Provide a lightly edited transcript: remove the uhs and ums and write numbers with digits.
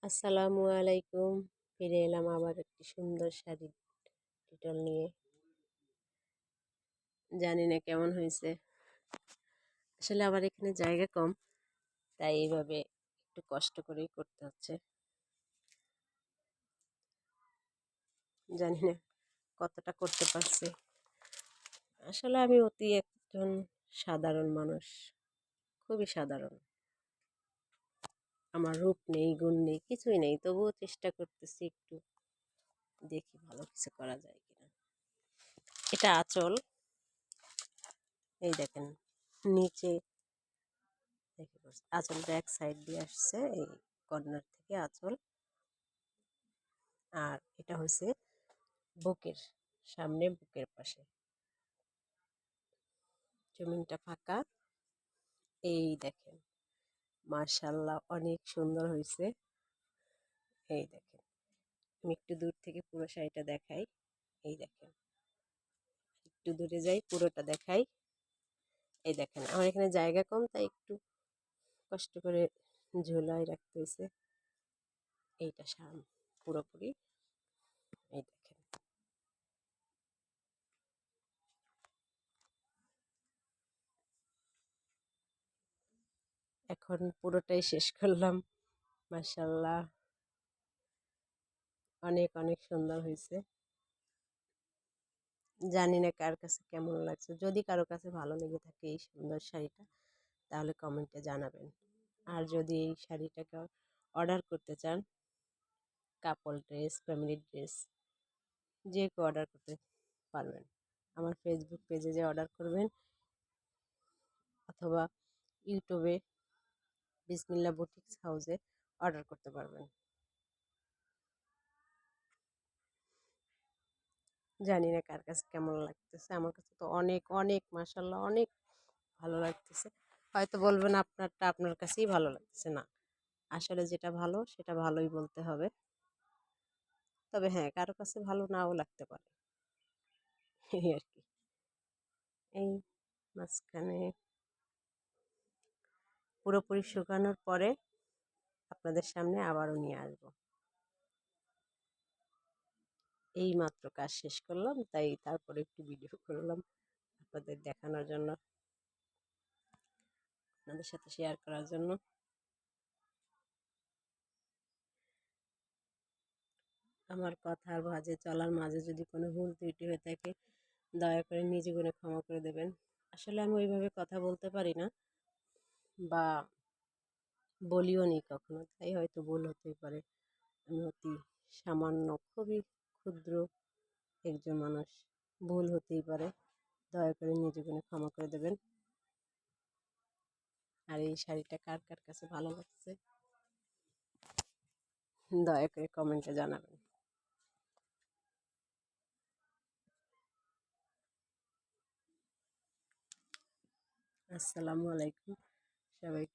আসসালামু আলাইকুম। ফিরে এলাম আবার একটি সুন্দর শাড়ির টিটল নিয়ে। জানি না কেমন হয়েছে। আসলে আমার এখানে জায়গা কম, তাই এইভাবে একটু কষ্ট করেই করতে হচ্ছে। জানি না কতটা করতে পারছি। আসলে আমি অতি একজন সাধারণ মানুষ, খুবই সাধারণ। আমার রূপ নেই, গুণ নেই, কিছুই নেই, তবুও চেষ্টা করতেছি একটু, দেখি ভালো কিছু করা যায় কিনা। এটা আঁচল, এই দেখেন নিচে দেখে বসছে। আঁচল ব্যাক সাইড দিয়ে আসছে, এই কর্নার থেকে আঁচল। আর এটা হচ্ছে বুকের সামনে, বুকের পাশে জমিনটা ফাঁকা। এই দেখেন, মার্শাল্লাহ অনেক সুন্দর হয়েছে। এই দেখেন, আমি একটু দূর থেকে পুরো শাড়িটা দেখাই। এই দেখেন, একটু দূরে যাই, পুরোটা দেখাই। এই দেখেন, আমার এখানে জায়গা কম, তাই একটু কষ্ট করে ঝোলায় রাখতে হয়েছে। এইটা পুরোপুরি। এই দেখেন, এখন পুরোটাই শেষ করলাম। মাশাল্লাহ, অনেক অনেক সুন্দর হয়েছে। জানি না কার কাছে কেমন লাগছে। যদি কারো কাছে ভালো লেগে থাকে এই সুন্দর শাড়িটা, তাহলে কমেন্টে জানাবেন। আর যদি এই শাড়িটাকে অর্ডার করতে চান, কাপল ড্রেস, ফ্যামিলি ড্রেস, যে কেউ অর্ডার করতে পারবেন। আমার ফেসবুক পেজে যে অর্ডার করবেন, অথবা ইউটিউবে বিসমিল্লাহ বুটিক্স হাউসে অর্ডার করতে পারবেন। জানি না কার কাছে কেমন লাগতেছে, আমার কাছে তো অনেক অনেক মাশাল্লাহ অনেক ভালো লাগতেছে। হয়তো বলবেন আপনারটা আপনার কাছেই ভালো লাগতেছে। না, আসলে যেটা ভালো সেটা ভালোই বলতে হবে। তবে হ্যাঁ, কারো কাছে ভালো নাও লাগতে পারে, এই আর কি। এই মাঝখানে পুরোপুরি শুকানোর পরে আপনাদের সামনে আবারও নিয়ে আসবো। এই মাত্র কাজ শেষ করলাম, তাই তারপরে একটু ভিডিও করলাম আপনাদের দেখানোর জন্য, আপনাদের সাথে শেয়ার করার জন্য। আমার কথার ভাঁজে চলার মাঝে যদি কোনো ভুল ত্রুটি হয়ে থাকে, দয়া করে নিজ গুণে ক্ষমা করে দেবেন। আসলে আমি ওইভাবে কথা বলতে পারি না, বা বলিও নি কখনো, তাই হয়তো ভুল হতেই পারে। আমি অতি সামান্য, খুবই ক্ষুদ্র একজন মানুষ, ভুল হতেই পারে। দয়া করে নিজ গুণে ক্ষমা করে দেবেন। আর এই শাড়িটা কার কার কাছে ভালো লাগছে, দয়া করে কমেন্টে জানাবেন। আসসালামু আলাইকুম সবাইকে।